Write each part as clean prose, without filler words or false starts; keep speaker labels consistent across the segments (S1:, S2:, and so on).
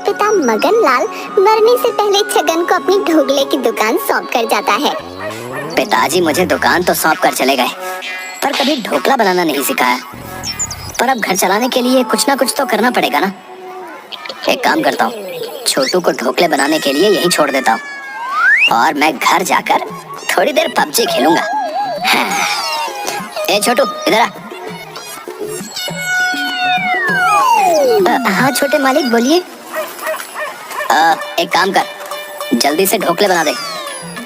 S1: पिता मगन लाल मरने से पहले छगन को अपनी ढोकले की दुकान सौंप कर जाता है।
S2: पिताजी मुझे दुकान तो सौंप कर चले गए, पर कभी ढोकला बनाना नहीं सिखाया। पर अब घर चलाने के लिए कुछ ना कुछ तो करना पड़ेगा ना। एक काम करता हूँ, छोटू को ढोकले बनाने के लिए यहीं छोड़ देता हूँ और मैं घर जाकर थोड़ी देर पबजी खेलूंगा। ए छोटू, इधर आ। हाँ छोटे मालिक, बोलिए। एक काम कर, जल्दी से ढोकले बना दे।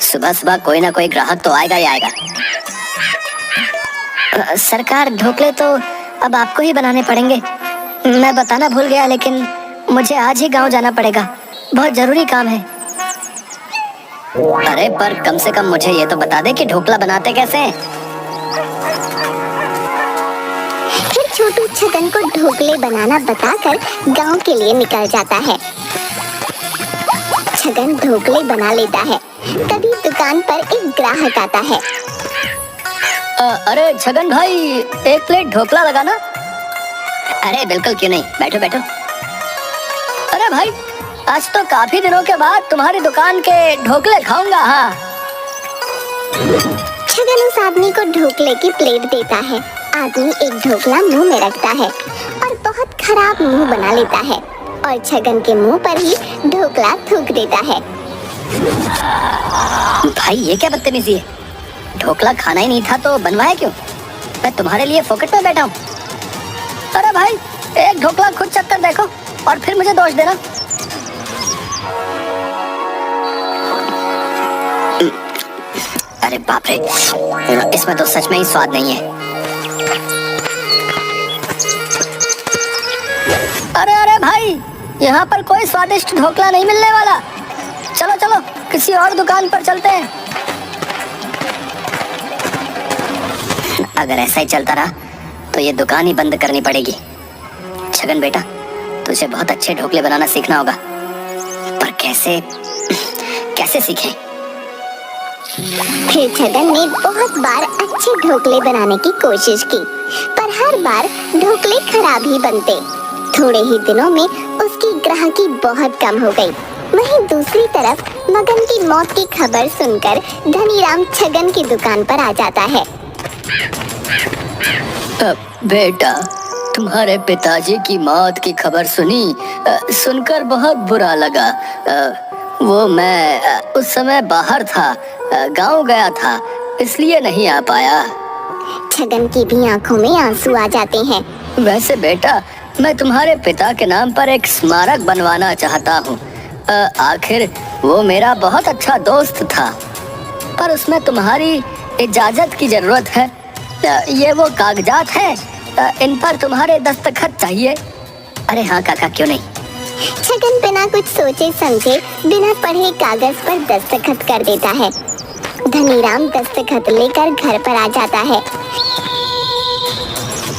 S2: सुबह सुबह कोई ना कोई ग्राहक तो आएगा ही आएगा। सरकार, ढोकले तो अब आपको ही बनाने पड़ेंगे। मैं बताना भूल गया, लेकिन मुझे आज ही गांव जाना पड़ेगा, बहुत जरूरी काम है। अरे पर कम से कम मुझे ये तो बता दे कि ढोकला बनाते कैसे हैं।
S1: फिर छोटू छगन को ढोकले बनाना बताकर गांव के लिए निकल जाता है। छगन ढोकले बना लेता है। तभी दुकान पर एक ग्राहक आता है।
S2: अरे छगन भाई, एक प्लेट ढोकला लगाना। अरे बिल्कुल, क्यों नहीं, बैठो बैठो। अरे भाई, आज तो काफी दिनों के बाद तुम्हारी दुकान के ढोकले खाऊंगा। हाँ।
S1: छगन उस आदमी को ढोकले की प्लेट देता है। आदमी एक ढोकला मुंह में रखता है और बहुत खराब मुंह बना लेता है और छगन के मुंह पर ही ढोकला थूक देता है।
S2: भाई ये क्या बदतमीजी है, ढोकला खाना ही नहीं था तो बनवाया क्यों? मैं तुम्हारे लिए फोकट में बैठा हूँ। अरे भाई, एक ढोकला खुद चख कर देखो और फिर मुझे दोष देना। अरे बाप रे, इसमें तो सच में ही स्वाद नहीं है। अरे अरे भाई, यहाँ पर कोई स्वादिष्ट ढोकला नहीं मिलने वाला। चलो चलो, किसी और दुकान पर चलते हैं। अगर ऐसा ही चलता रहा तो ये दुकान ही बंद करनी पड़ेगी। छगन बेटा, तुझे बहुत अच्छे ढोकले बनाना सीखना होगा, पर कैसे कैसे सीखें?
S1: फिर छगन ने बहुत बार अच्छे ढोकले बनाने की कोशिश की, पर हर बार ढोकले खराब ही बनते। थोड़े ही दिनों में उसकी ग्राहकी बहुत कम हो गई। वहीं दूसरी तरफ मगन की मौत की खबर सुनकर धनीराम छगन की दुकान पर आ जाता है।
S2: बेटा, तुम्हारे पिताजी की मौत की खबर सुनी, सुनकर बहुत बुरा लगा। वो मैं उस समय बाहर था, गांव गया था, इसलिए नहीं आ पाया।
S1: छगन की भी आंखों में आंसू आ जाते हैं।
S2: वैसे बेटा, मैं तुम्हारे पिता के नाम पर एक स्मारक बनवाना चाहता हूँ। आखिर वो मेरा बहुत अच्छा दोस्त था, पर उसमें तुम्हारी इजाजत की जरूरत है। ये वो कागजात हैं, इन पर तुम्हारे दस्तखत चाहिए। अरे हाँ काका, क्यों नहीं।
S1: छगन बिना कुछ सोचे समझे बिना पढ़े कागज पर दस्तखत कर देता है। धनीराम दस्तखत लेकर घर पर आ जाता है।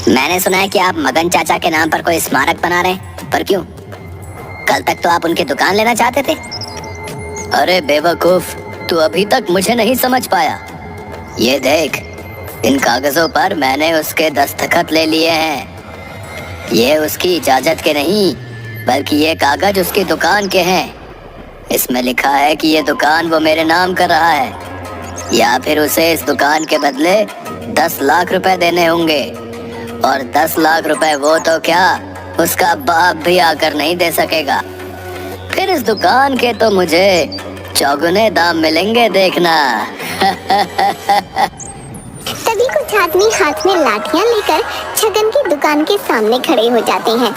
S2: मैंने सुना है कि आप मगन चाचा के नाम पर कोई स्मारक बना रहे हैं, पर क्यों? कल तक तो आप उनकी दुकान लेना चाहते थे। अरे बेवकूफ, तू अभी तक मुझे नहीं समझ पाया। ये देख, इन कागजों पर मैंने उसके दस्तखत ले लिए हैं। ये उसकी इजाजत के नहीं, बल्कि ये कागज उसकी दुकान के हैं। इसमें लिखा है कि ये दुकान वो मेरे नाम कर रहा है, या फिर उसे इस दुकान के बदले 10 लाख रुपए देने होंगे। और 10 लाख रुपए वो तो क्या, उसका बाप भी आकर नहीं दे सकेगा। फिर इस दुकान के तो मुझे चौगुने दाम मिलेंगे, देखना।
S1: तभी कुछ आदमी हाथ में लाठियां लेकर छगन की दुकान के सामने खड़े हो जाते हैं।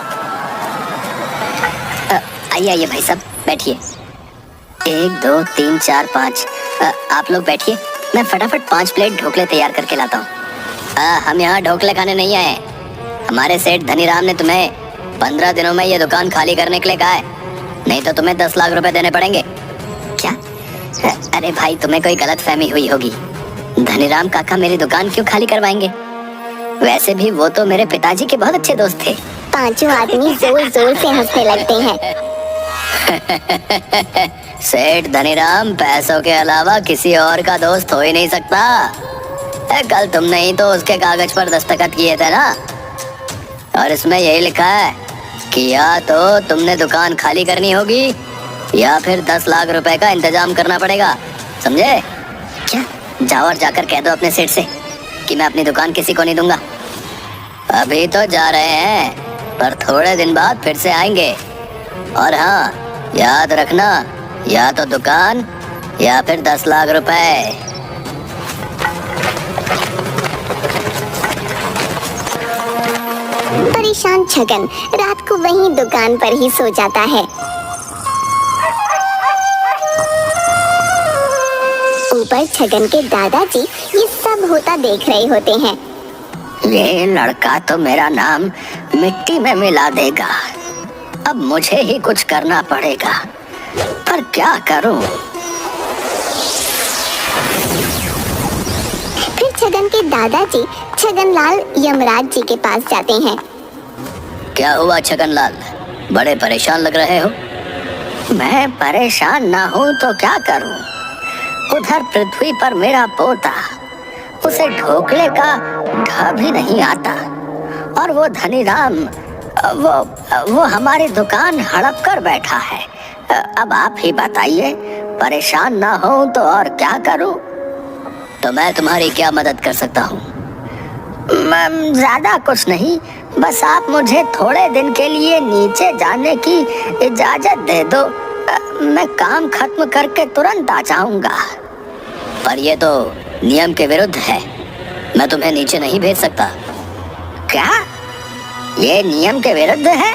S2: आइए आइए भाई साहब, बैठिए। 1 2 3 4 5, आप लोग बैठिए, मैं फटाफट 5 प्लेट ढोकले तैयार करके लाता हूँ। हम यहाँ ढोकले खाने नहीं आए। हमारे सेठ धनीराम ने तुम्हें 15 दिनों में ये दुकान खाली करने के लिए कहा है, नहीं तो तुम्हें 10 लाख रुपए देने पड़ेंगे। क्या? अरे भाई, तुम्हें कोई गलत फहमी हुई होगी। धनीराम काका मेरी दुकान क्यों खाली करवाएंगे? वैसे भी वो तो मेरे पिताजी के बहुत अच्छे दोस्त थे।
S1: पांचों आदमी जोर जोर से हंसने लगते हैं।
S2: सेठ धनीराम पैसों के अलावा किसी और का दोस्त हो ही नहीं सकता। कल तुमने ही तो उसके कागज पर दस्तखत किए थे ना, और इसमें यही लिखा है कि या तो तुमने दुकान खाली करनी होगी या फिर 10 लाख रुपए का इंतजाम करना पड़ेगा, समझे? क्या? जाओ और जाकर कह दो अपने सेठ से कि मैं अपनी दुकान किसी को नहीं दूंगा। अभी तो जा रहे हैं, पर थोड़े दिन बाद फिर से आएंगे। और हाँ, याद रखना, या तो दुकान या फिर 10 लाख रुपए।
S1: परेशान छगन रात को वहीं दुकान पर ही सो जाता है। ऊपर छगन के दादाजी ये सब होता देख रहे होते हैं।
S2: ये लड़का तो मेरा नाम मिट्टी में मिला देगा। अब मुझे ही कुछ करना पड़ेगा, पर क्या करूं?
S1: फिर छगन के दादाजी छगनलाल यमराज जी के पास जाते हैं।
S2: क्या हुआ छगनलाल, बड़े परेशान लग रहे हो? मैं परेशान ना हूं तो क्या करूं? उधर पृथ्वी पर मेरा पोता, उसे ढोकले का ढा भी नहीं आता, और वो धनीराम वो हमारी दुकान हड़प कर बैठा है। अब आप ही बताइए, परेशान ना हो तो और क्या करूं? तो मैं तुम्हारी क्या मदद कर सकता हूं? ज्यादा कुछ नहीं, बस आप मुझे थोड़े दिन के लिए नीचे जाने की इजाजत दे दो। मैं काम खत्म करके तुरंत आ जाऊंगा। पर ये तो नियम के विरुद्ध है, मैं तुम्हें नीचे नहीं भेज सकता। क्या? ये नियम के विरुद्ध है?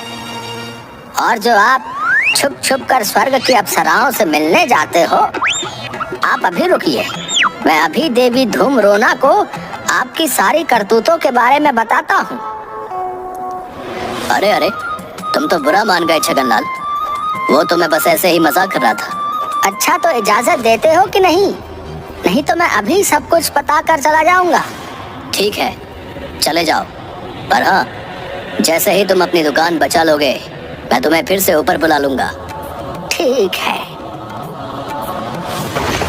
S2: और जो आप छुप छुप कर स्वर्ग की अप्सराओं से मिलने जाते हो, आप अभी रुकिए, मैं अभी देवी धूमरोना को आपकी सारी करतूतों के बारे में बताता हूँ। अरे अरे, तुम तो बुरा मान गए छगनलाल, वो तो मैं बस ऐसे ही मजाक कर रहा था। अच्छा, तो इजाजत देते हो कि नहीं? नहीं तो मैं अभी सब कुछ पता कर चला जाऊंगा। ठीक है, चले जाओ, पर हाँ, जैसे ही तुम अपनी दुकान बचा लोगे, मैं तुम्हें फिर से ऊपर बुला लूंगा। ठीक है।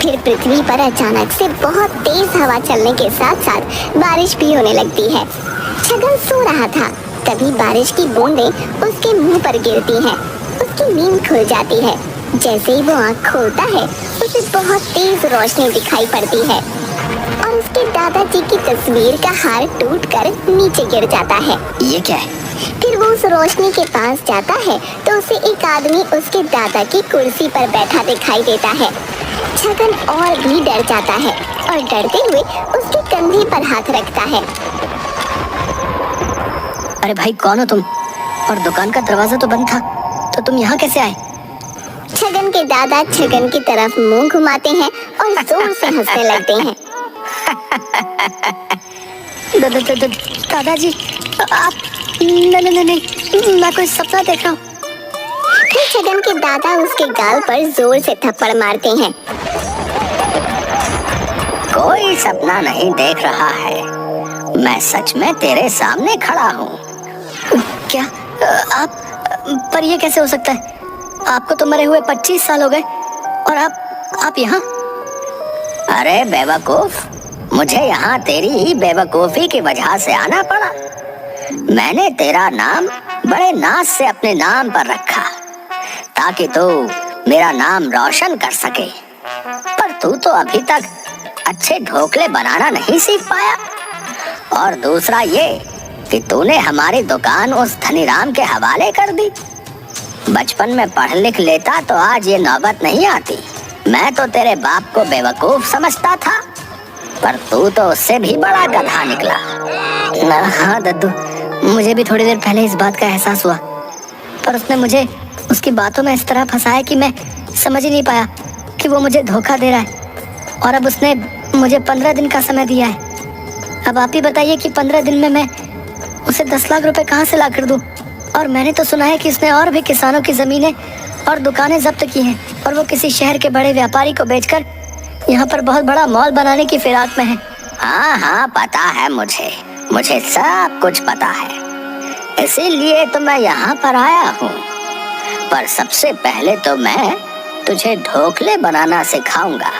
S1: फिर पृथ्वी पर अचानक से बहुत तेज हवा चलने के साथ साथ बारिश भी होने लगती है। छगन सो रहा था, तभी बारिश की बूंदें उसके मुंह पर गिरती हैं। उसकी नींद खुल जाती है। जैसे ही वो आँख खोलता है, उसे बहुत तेज रोशनी दिखाई पड़ती है और उसके दादाजी की तस्वीर का हार टूटकर नीचे गिर जाता है।
S2: ये क्या है?
S1: फिर वो उस रोशनी के पास जाता है तो उसे एक आदमी उसके दादा की कुर्सी पर बैठा दिखाई देता है। छगन और भी डर जाता है और डरते हुए उसके कंधे पर हाथ रखता है।
S2: अरे भाई, कौन हो तुम? और दुकान का दरवाजा तो बंद था, तो तुम यहाँ कैसे आए?
S1: छगन के दादा छगन की तरफ मुंह घुमाते हैं और जोर से हंसने लगते हैं।
S2: दादाजी, आप नहीं, मैं कोई सपना देख रहा हूँ।
S1: फिर छगन के दादा उसके गाल पर जोर से थप्पड़ मारते हैं।
S2: कोई सपना नहीं देख रहा है, मैं सच में तेरे सामने खड़ा हूँ। क्या? आप? पर ये कैसे हो सकता है? आपको तो मरे हुए 25 साल हो गए और आप यहाँ? अरे बेवकूफ, मुझे यहाँ तेरी ही बेवकूफी की वजह से आना पड़ा। मैंने तेरा नाम बड़े नाज से अपने नाम पर रखा ताकि तू मेरा नाम रोशन कर सके, पर तू तो अभी तक अच्छे ढोकले बनाना नहीं सीख पाया। और दूसरा ये कि तूने हमारी दुकान उस धनीराम के हवाले कर दी। बचपन में पढ़ लिख लेता तो आज ये नौबत नहीं आती। मैं तो तेरे बाप को बेवकूफ समझता था, पर तू तो उससे भी बड़ा गधा निकला। हाँ दद्दू, मुझे भी थोड़ी देर पहले इस बात का एहसास हुआ, पर उसने मुझे उसकी बातों में इस तरह फंसाया कि मैं समझ ही नहीं पाया कि वो मुझे धोखा दे रहा है। और अब उसने मुझे 15 दिन का समय दिया है। अब आप ही बताइए कि 15 दिन में मैं उसे 10 लाख रुपए कहाँ से ला कर दूं? और मैंने तो सुना है कि उसने और भी किसानों की जमीनें और दुकानें जब्त की हैं और वो किसी शहर के बड़े व्यापारी को बेचकर यहाँ पर बहुत बड़ा मॉल बनाने की फिराक में है। हाँ हाँ, पता है मुझे सब कुछ पता है, इसीलिए तो मैं यहाँ पर आया हूँ। पर सबसे पहले तो मैं तुझे ढोकले बनाना सिखाऊंगा।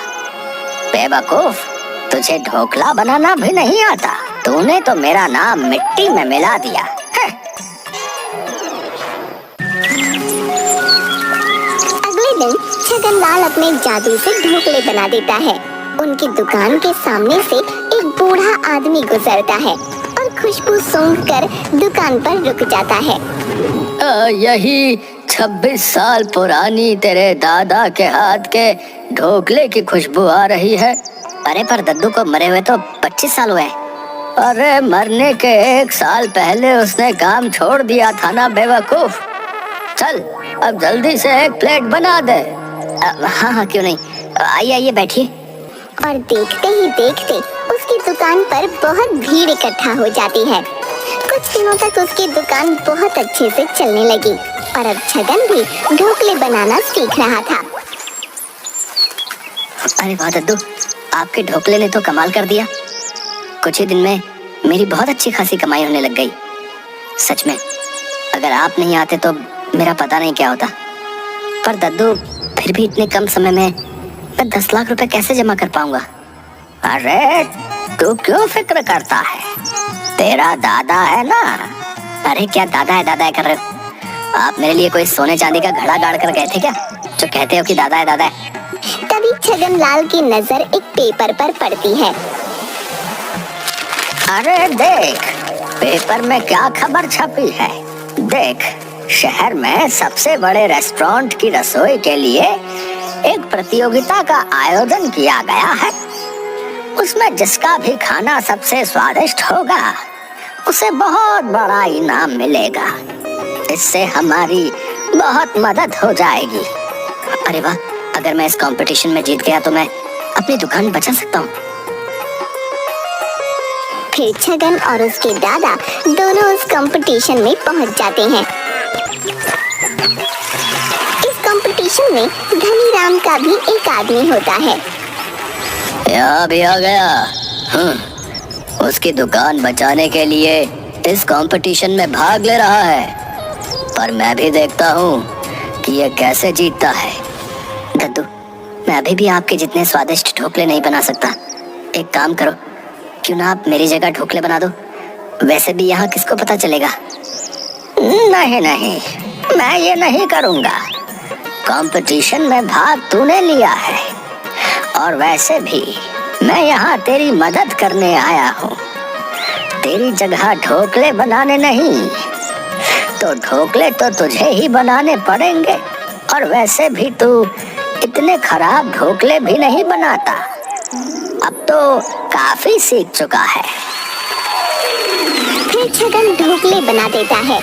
S2: बेवकूफ, तुझे ढोकला बनाना भी नहीं आता। तूने तो मेरा नाम मिट्टी में मिला दिया।
S1: छगनलाल अपने जादू से ढोकले बना देता है। उनकी दुकान के सामने से एक बूढ़ा आदमी गुजरता है और खुशबू सूंघकर दुकान पर रुक जाता है।
S2: यही 26 साल पुरानी तेरे दादा के हाथ के ढोकले की खुशबू आ रही है। अरे पर दद्दू को मरे हुए तो 25 साल हुए। अरे मरने के 1 साल पहले उसने काम छोड़ दिया था ना बेवकूफ। चल अब जल्दी से एक प्लेट बना दे। हाँ हाँ क्यों नहीं, आइए आइए बैठिए।
S1: और देखते ही देखते उसकी दुकान पर बहुत भीड़ इकट्ठा हो जाती है। कुछ दिनों तक उसकी दुकान बहुत अच्छे से चलने लगी और अब छगन भी ढोकले बनाना सीख रहा था।
S2: अरे वाह दद्दू, आपके ढोकले ने तो कमाल कर दिया। कुछ ही दिन में मेरी बहुत अच्छी खासी कमाई होने लग गई। सच में अगर आप नहीं आते तो मेरा पता नहीं क्या होता। पर दद्दू फिर भी इतने कम समय में मैं 10 लाख रुपए कैसे जमा कर पाऊंगा? अरे तू क्यों फिक्र करता है, तेरा दादा है ना। अरे क्या दादा है कर रहे हो? आप मेरे लिए कोई सोने चांदी का घड़ा गाड़ कर गए थे क्या, जो कहते हो कि दादा है?
S1: तभी छगनलाल की नजर एक पेपर पर पड़ती है।
S2: अरे देख पेपर में क्या खबर छपी है। देख, शहर में सबसे बड़े रेस्टोरेंट की रसोई के लिए एक प्रतियोगिता का आयोजन किया गया है। उसमें जिसका भी खाना सबसे स्वादिष्ट होगा उसे बहुत बड़ा इनाम मिलेगा। इससे हमारी बहुत मदद हो जाएगी। अरे वाह, अगर मैं इस कंपटीशन में जीत गया तो मैं अपनी दुकान बचा सकता हूँ।
S1: फिर छगन और उसके दादा दोनों उस कंपटीशन में पहुंच जाते हैं। इस कंपटीशन में धनीराम का भी एक आदमी होता है।
S2: यहाँ भी आ गया। उसकी दुकान बचाने के लिए इस कंपटीशन में भाग ले रहा है। पर मैं भी देखता हूँ कि ये कैसे जीतता है। दद्दू, मैं अभी भी आपके जितने स्वादिष्ट ढोकले नहीं बना सकता। एक काम करो, क्यों ना आप मेरी जगह ढोकले बना दो। वैसे भी यहाँ किसको पता चलेगा। नहीं, मैं ये नहीं करूँगा। कंपटीशन में भाग तूने लिया है और वैसे भी मैं यहाँ तेरी मदद करने आया हूँ। तेरी जगह ढोकले बनाने नहीं, तो ढोकले तो तुझे ही बनाने पड़ेंगे। और वैसे भी तू इतने खराब ढोकले भी नहीं बनाता। अब तो काफी सीख चुका है।
S1: फिर छगन ढोकले बना देता है।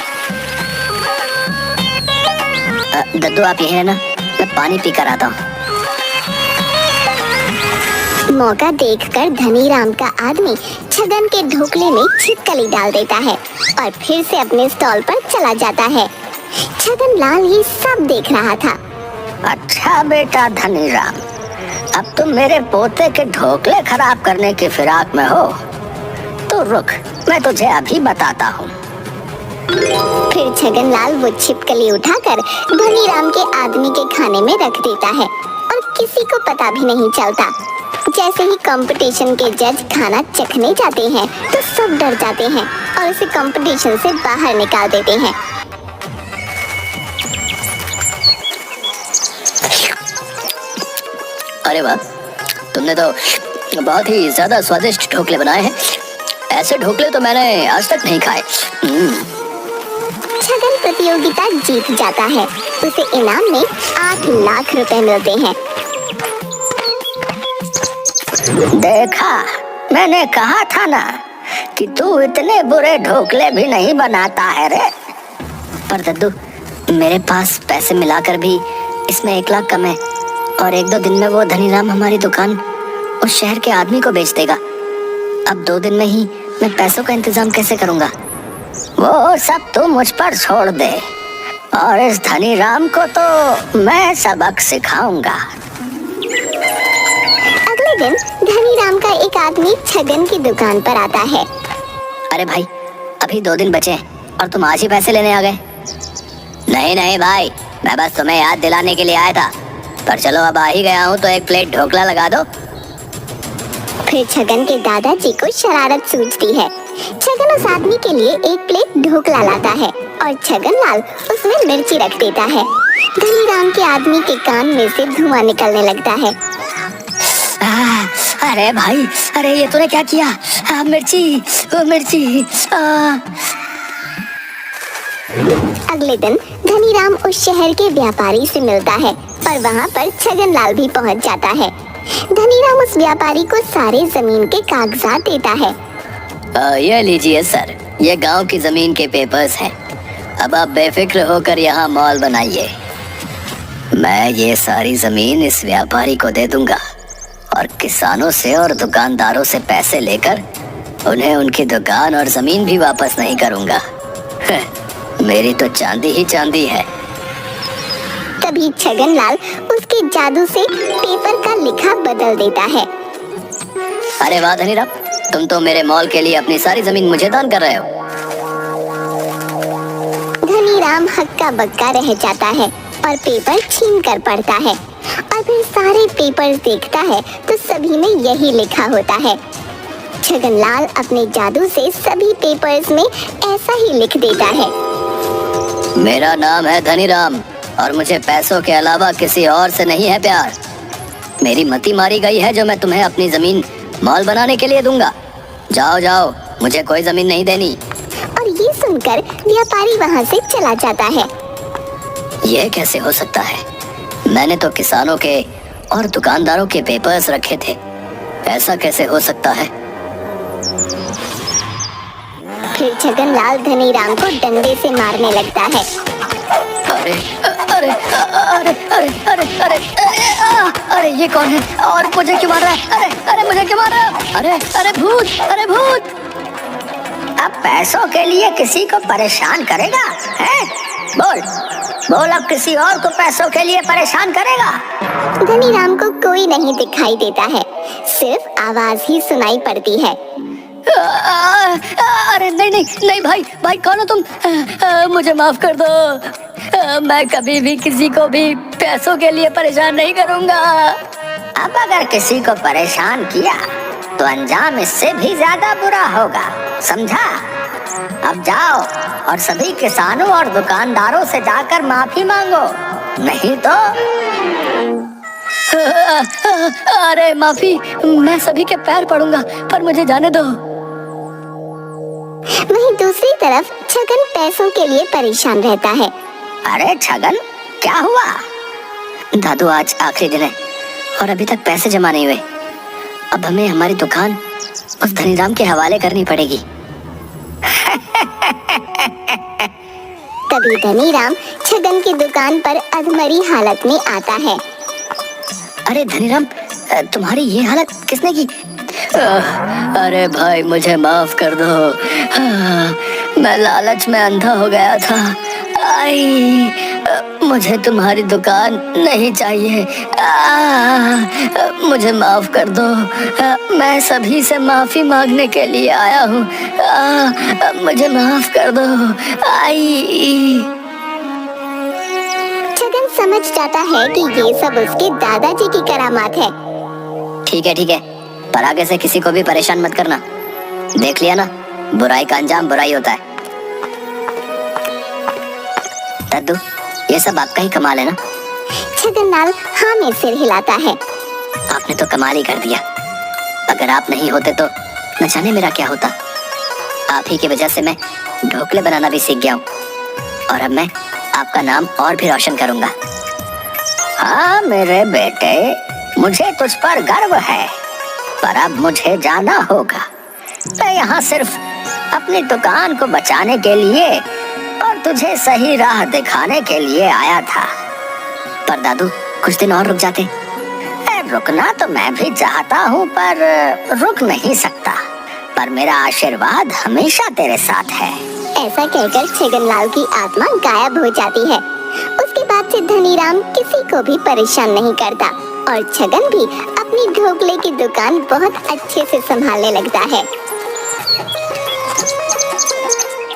S2: दद्दू आप यही है ना, मैं पानी पी कर आता हूँ।
S1: मौका देखकर धनीराम का आदमी छगन के ढोकले में छिपकली डाल देता है और फिर से अपने स्टॉल पर चला जाता है। छगनलाल ये सब देख रहा था।
S2: अच्छा बेटा धनीराम, अब तुम मेरे पोते के ढोकले खराब करने की फिराक में हो तो रुक, मैं तुझे अभी बताता हूँ।
S1: फिर छगनलाल वो छिपकली उठाकर धनीराम के आदमी के खाने में रख देता है और किसी को पता भी नहीं चलता। जैसे ही कंपटीशन के जज खाना चखने जाते हैं तो सब डर जाते हैं और उसे कंपटीशन से बाहर निकाल देते हैं।
S2: अरे वाह, तुमने तो बहुत ही ज्यादा स्वादिष्ट ढोकले बनाए हैं। ऐसे ढोकले तो मैंने आज तक नहीं खाए।
S1: छगन प्रतियोगिता जीत जाता है। उसे इनाम में 8 लाख रुपए मिलते हैं।
S2: देखा, मैंने कहा था ना कि तू इतने बुरे ढोकले भी नहीं बनाता है रे। पर दद्दू, मेरे पास पैसे मिलाकर भी इसमें 1 लाख कम है और 1-2 दिन में वो धनीराम हमारी दुकान उस शहर के आदमी को बेच देगा। अब 2 दिन में ही मैं पैसों का इंतजाम कैसे करूंगा? वो सब तू मुझ पर छोड़ दे और इस धनीराम को तो मैं सबक सिखाऊंगा।
S1: अगले दिन धनीराम का एक आदमी छगन की दुकान पर आता है।
S2: अरे भाई, अभी 2 दिन बचे हैं और तुम आज ही पैसे लेने आ गए? नहीं भाई, मैं बस तुम्हें याद दिलाने के लिए आया था। पर चलो अब आ ही गया हूँ तो 1 प्लेट ढोकला लगा दो।
S1: फिर छगन के दादाजी को शरारत सूझती है। छगन उस आदमी के लिए 1 प्लेट ढोकला लाता है और छगनलाल उसमें मिर्ची रख देता है। धनी धनीराम के आदमी के कान में से धुआं निकलने लगता है।
S2: अरे भाई, अरे ये तूने क्या किया? मिर्ची, मिर्ची।
S1: अगले दिन धनीराम उस शहर के व्यापारी से मिलता है और वहाँ पर छगनलाल भी पहुँच जाता है। धनीराम उस व्यापारी को सारे जमीन के कागजात देता है।
S2: ये लीजिए सर, ये गांव की जमीन के पेपर्स हैं। अब आप बेफिक्र होकर यहाँ मॉल बनाइए। मैं ये सारी जमीन इस व्यापारी को दे दूंगा और किसानों से और दुकानदारों से पैसे लेकर उन्हें उनकी दुकान और जमीन भी वापस नहीं करूंगा। मेरी तो चांदी ही चांदी है।
S1: तभी छगनलाल उसके जादू से पेपर का लिखा बदल देता है।
S2: अरे वाह धनीराम, तुम तो मेरे मॉल के लिए अपनी सारी जमीन मुझे दान कर रहे हो।
S1: धनीराम हक्का बक्का रह जाता है और पेपर छीन कर पढ़ता है और फिर सारे पेपर्स देखता है तो सभी में यही लिखा होता है। छगनलाल अपने जादू से सभी पेपर्स में ऐसा ही लिख देता है।
S2: मेरा नाम है धनीराम और मुझे पैसों के अलावा किसी और से नहीं है प्यार। मेरी मति मारी गई है जो मैं तुम्हें अपनी जमीन मॉल बनाने के लिए दूंगा। जाओ जाओ, मुझे कोई जमीन नहीं देनी।
S1: और ये सुनकर व्यापारी वहाँ से चला जाता है।
S2: यह कैसे हो सकता है? मैंने तो किसानों के और दुकानदारों के पेपर्स रखे थे। ऐसा कैसे हो सकता है?
S1: फिर छगनलाल धनीराम को डंडे से मारने लगता है।
S2: अरे अरे अरे अरे अरे अरे अरे ये कौन है और मुझे क्यों मार रहा है? अरे अरे मुझे क्यों मार रहा है? अरे अरे भूत, अरे भूत। अब पैसों के लिए किसी को परेशान करेगा है? बोल बोल, अब किसी और को पैसों के लिए परेशान करेगा?
S1: धनीराम को कोई नहीं दिखाई देता है, सिर्फ आवाज ही सुनाई पड़ती है।
S2: अरे नहीं नहीं नहीं भाई, भाई कौन हो तुम? मुझे माफ कर दो। मैं कभी भी किसी को भी पैसों के लिए परेशान नहीं करूंगा। अब अगर किसी को परेशान किया तो अंजाम इससे भी ज्यादा बुरा होगा, समझा? अब जाओ और सभी किसानों और दुकानदारों से जाकर माफी मांगो, नहीं तो। अरे माफी, मैं सभी के पैर पड़ूंगा, पर मुझे जाने दो।
S1: वहीं दूसरी तरफ छगन पैसों के लिए परेशान रहता है।
S2: अरे छगन, क्या हुआ? दादू, आज आखिरी दिन है और अभी तक पैसे जमा नहीं हुए। अब हमें हमारी दुकान उस धनीराम के हवाले करनी पड़ेगी।
S1: तभी धनीराम छगन की दुकान पर अधमरी हालत में आता है।
S2: अरे धनीराम, तुम्हारी ये हालत किसने की? अरे भाई, मुझे माफ कर दो। मैं लालच में अंधा हो गया था। आई, मुझे तुम्हारी दुकान नहीं चाहिए। मुझे माफ कर दो। मैं सभी से माफी मांगने के लिए आया हूँ। मुझे माफ कर दो। आई।
S1: छगन समझ जाता है कि ये सब उसके दादाजी की करामात है।
S2: ठीक है, पर आगे से किसी को भी परेशान मत करना। देख लिया ना, बुराई का अंजाम बुराई होता है। दद्दू, ये सब आपका ही कमाल है ना?
S1: छगनलाल हाँ में सिर हिलाता है।
S2: आपने तो कमाल ही कर दिया। अगर आप नहीं होते तो न जाने मेरा क्या होता। आप ही की वजह से मैं ढोकले बनाना भी सीख गया हूँ और अब मैं आपका नाम और भी रोशन करूंगा। हाँ मेरे बेटे, मुझे तुझ पर गर्व है, पर अब मुझे जाना होगा। मैं यहाँ सिर्फ अपनी दुकान को बचाने के लिए और तुझे सही राह दिखाने के लिए आया था। पर दादू, कुछ दिन और रुक जाते। रुकना तो मैं भी चाहता हूँ, पर रुक नहीं सकता। पर मेरा आशीर्वाद हमेशा तेरे साथ है।
S1: ऐसा कहकर छगनलाल की आत्मा गायब हो जाती है। उसके बाद से धनीराम किसी को भी परेशान नहीं करता और छगन भी अपनी ढोकले की दुकान बहुत अच्छे से संभालने लगता है।